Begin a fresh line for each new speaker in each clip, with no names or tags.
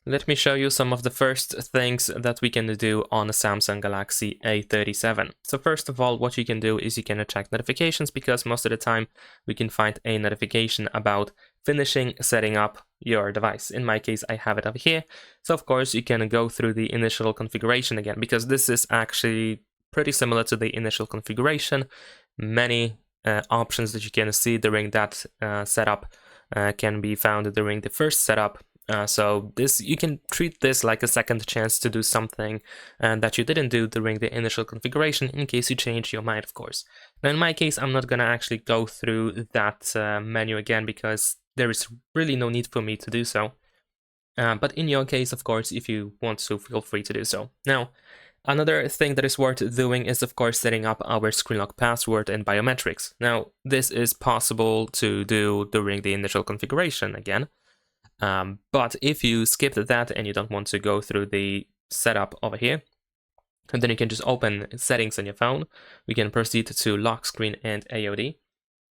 Let me show you some of the first things that we can do on a Samsung Galaxy A37. So first of all, what you can do is you can check notifications, because most of the time we can find a notification about finishing setting up your device. In my case, I have it over here. So of course you can go through the initial configuration again, because this is actually pretty similar to the initial configuration. Many options that you can see during that setup can be found during the first setup. So this, you can treat this like a second chance to do something that you didn't do during the initial configuration, in case you change your mind, of course. Now in my case, I'm not gonna actually go through that menu again, because there is really no need for me to do so. But in your case, of course, if you want to, feel free to do so. Now, another thing that is worth doing is, of course, setting up our screen lock password and biometrics. Now, this is possible to do during the initial configuration again. But if you skipped that and you don't want to go through the setup over here, and then you can just open settings on your phone. We can proceed to lock screen and AOD.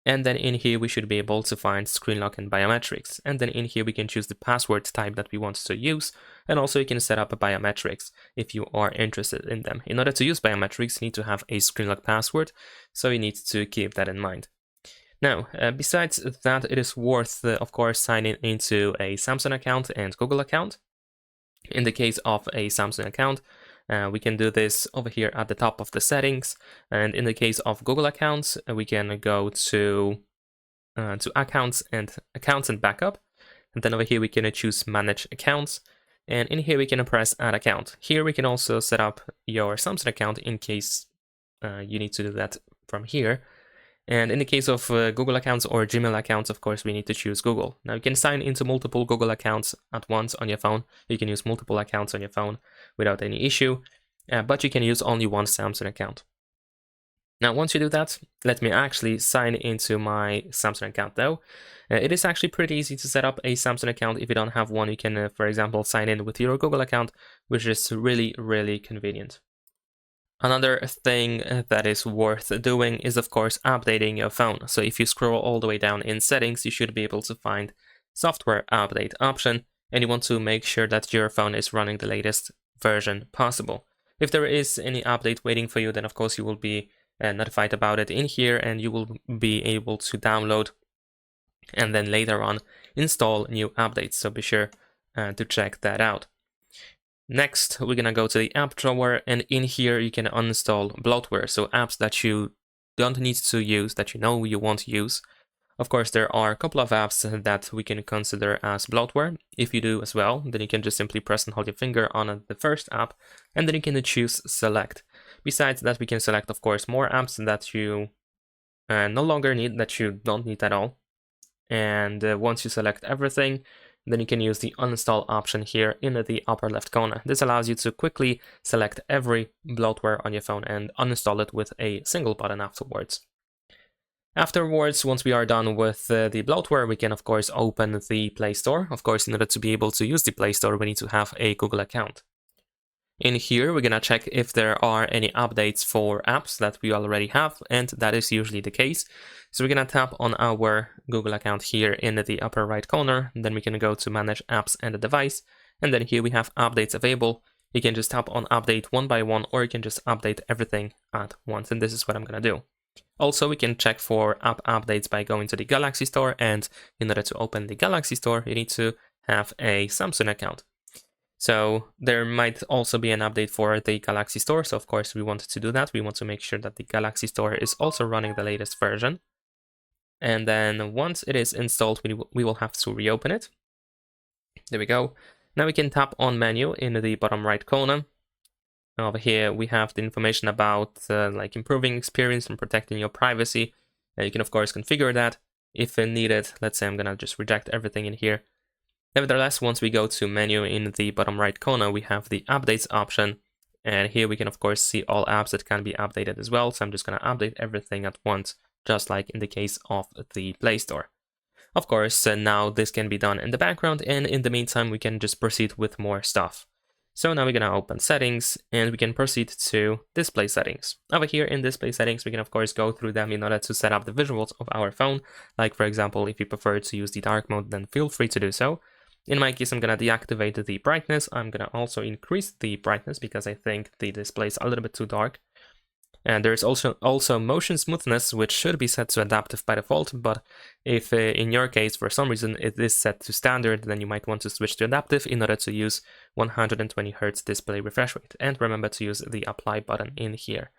And then in here, we should be able to find screen lock and biometrics. And then in here, we can choose the password type that we want to use. And also you can set up a biometrics if you are interested in them. In order to use biometrics, you need to have a screen lock password. So you need to keep that in mind. Now, besides that, it is worth, of course, signing into a Samsung account and Google account. In the case of a Samsung account, we can do this over here at the top of the settings. And in the case of Google accounts, we can go to accounts and backup. And then over here, we can choose manage accounts. And in here, we can press add account. Here, we can also set up your Samsung account in case you need to do that from here. And in the case of Google accounts or Gmail accounts, of course, we need to choose Google. Now you can sign into multiple Google accounts at once on your phone. You can use multiple accounts on your phone without any issue, but you can use only one Samsung account. Now, once you do that, let me actually sign into my Samsung account though. It is actually pretty easy to set up a Samsung account. If you don't have one, you can, for example, sign in with your Google account, which is really, really convenient. Another thing that is worth doing is, of course, updating your phone. So if you scroll all the way down in settings, you should be able to find software update option, and you want to make sure that your phone is running the latest version possible. If there is any update waiting for you, then of course you will be notified about it in here, and you will be able to download and then later on install new updates. So be sure to check that out. Next, we're gonna go to the app drawer, and in here you can uninstall bloatware, so apps that you don't need to use, that you know you won't use. Of course, there are a couple of apps that we can consider as bloatware. If you do as well, then you can just simply press and hold your finger on the first app, and then you can choose select. Besides that, we can select, of course, more apps that you no longer need, that you don't need at all. And once you select everything, then you can use the uninstall option here in the upper left corner. This allows you to quickly select every bloatware on your phone and uninstall it with a single button afterwards. Afterwards, once we are done with the bloatware, we can of course open the Play Store. Of course, in order to be able to use the Play Store, we need to have a Google account. In here, we're gonna check if there are any updates for apps that we already have, and that is usually the case. So we're gonna tap on our Google account here in the upper right corner, and then we can go to manage apps and the device, and then here we have updates available. You can just tap on update one by one, or you can just update everything at once, and this is what I'm gonna do. Also, we can check for app updates by going to the Galaxy Store, and in order to open the Galaxy Store, you need to have a Samsung account. So there might also be an update for the Galaxy Store. So of course we want to do that. We want to make sure that the Galaxy Store is also running the latest version. And then once it is installed, we will have to reopen it. There we go. Now we can tap on menu in the bottom right corner. Over here we have the information about like improving experience and protecting your privacy. You can of course configure that if needed. Let's say I'm gonna just reject everything in here. Nevertheless, once we go to menu in the bottom right corner, we have the updates option. And here we can, of course, see all apps that can be updated as well. So I'm just going to update everything at once, just like in the case of the Play Store. Of course, now this can be done in the background. And in the meantime, we can just proceed with more stuff. So now we're going to open settings, and we can proceed to display settings. Over here in display settings, we can of course go through them in order to set up the visuals of our phone. Like for example, if you prefer to use the dark mode, then feel free to do so. In my case, I'm going to deactivate the brightness. I'm going to also increase the brightness because I think the display is a little bit too dark. And there's also motion smoothness, which should be set to adaptive by default, but if in your case, for some reason, it is set to standard, then you might want to switch to adaptive in order to use 120 Hz display refresh rate. And remember to use the apply button in here.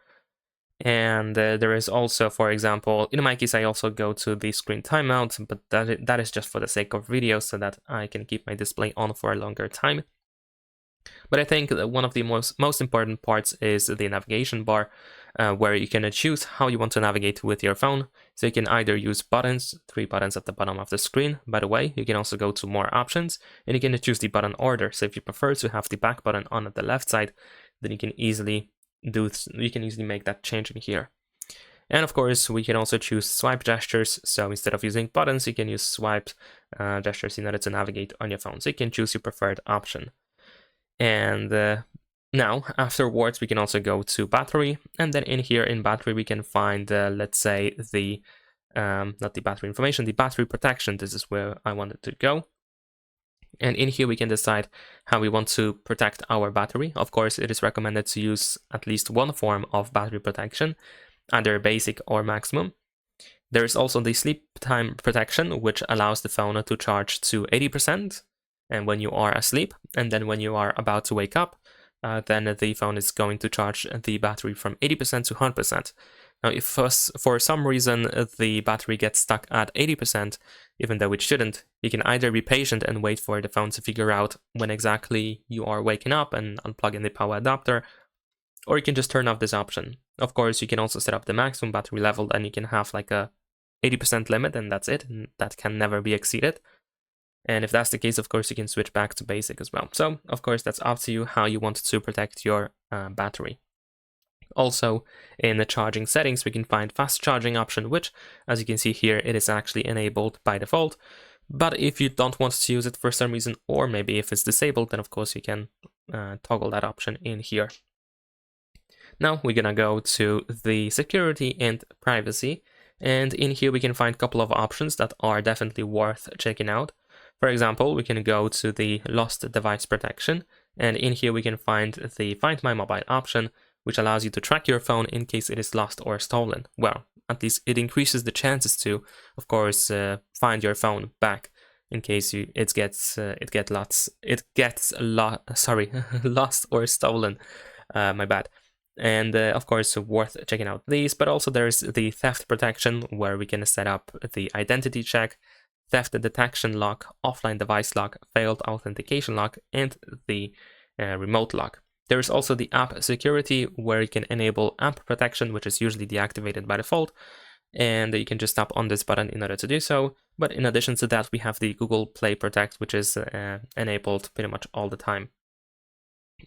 And there is also, for example, in my case, I also go to the screen timeout, but that is just for the sake of video so that I can keep my display on for a longer time. But I think that one of the most important parts is the navigation bar, where you can choose how you want to navigate with your phone. So you can either use buttons, 3 buttons at the bottom of the screen. By the way, you can also go to more options, and you can choose the button order. So if you prefer to have the back button on at the left side, then you can easily make that change in here. And of course, we can also choose swipe gestures. So instead of using buttons, you can use swipe gestures in order to navigate on your phone. So you can choose your preferred option. And now, afterwards, we can also go to battery, and then in here in battery, we can find, let's say, the, not the battery information, the battery protection. This is where I wanted to go. And in here, we can decide how we want to protect our battery. Of course, it is recommended to use at least one form of battery protection, either basic or maximum. There is also the sleep time protection, which allows the phone to charge to 80%. And when you are asleep, and then when you are about to wake up, then the phone is going to charge the battery from 80% to 100%. Now, if for some reason the battery gets stuck at 80%, even though it shouldn't, you can either be patient and wait for the phone to figure out when exactly you are waking up and unplug in the power adapter, or you can just turn off this option. Of course, you can also set up the maximum battery level, and you can have like a 80% limit, and that's it, and that can never be exceeded. And if that's the case, of course, you can switch back to basic as well. So, of course, that's up to you how you want to protect your battery. Also, in the charging settings, we can find fast charging option, which, as you can see here, it is actually enabled by default. But if you don't want to use it for some reason, or maybe if it's disabled, then of course you can toggle that option in here. Now we're gonna go to the security and privacy. And in here, we can find a couple of options that are definitely worth checking out. For example, we can go to the lost device protection, and in here we can find the Find My Mobile option, which allows you to track your phone in case it is lost or stolen. Well, at least it increases the chances to, of course, find your phone back in case it gets lost or stolen. My bad. And of course, worth checking out these, but also there's the theft protection, where we can set up the identity check, theft detection lock, offline device lock, failed authentication lock, and the remote lock. There is also the app security, where you can enable app protection, which is usually deactivated by default, and you can just tap on this button in order to do so. But in addition to that, we have the Google Play Protect, which is enabled pretty much all the time.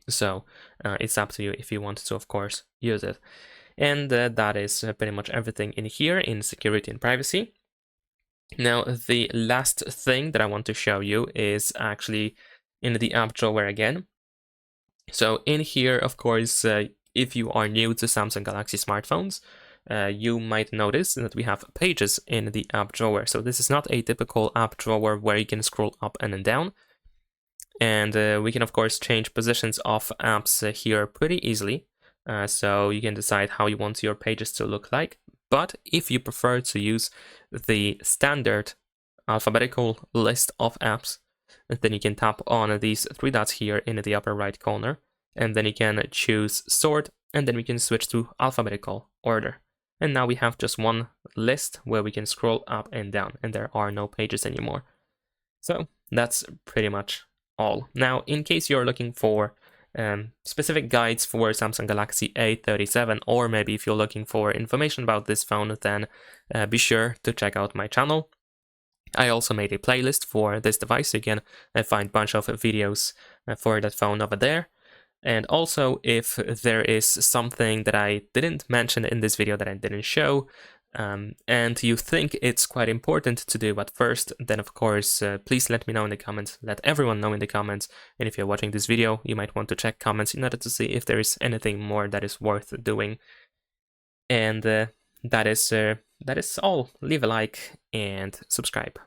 So it's up to you if you want to, of course, use it. And that is pretty much everything in here in security and privacy. Now, the last thing that I want to show you is actually in the app drawer again. So in here, of course, if you are new to Samsung Galaxy smartphones, you might notice that we have pages in the app drawer. So this is not a typical app drawer where you can scroll up and down. And we can, of course, change positions of apps here pretty easily. So you can decide how you want your pages to look like. But if you prefer to use the standard alphabetical list of apps, then you can tap on these 3 dots here in the upper right corner, and then you can choose sort, and then we can switch to alphabetical order. And now we have just one list where we can scroll up and down, and there are no pages anymore. So that's pretty much all. Now, in case you're looking for specific guides for Samsung Galaxy A37, or maybe if you're looking for information about this phone, then be sure to check out my channel. I also made a playlist for this device, so you can find a bunch of videos for that phone over there. And also, if there is something that I didn't mention in this video that I didn't show, and you think it's quite important to do at first, then of course, please let me know in the comments, let everyone know in the comments, and if you're watching this video, you might want to check comments in order to see if there is anything more that is worth doing. And that is all. Leave a like and subscribe.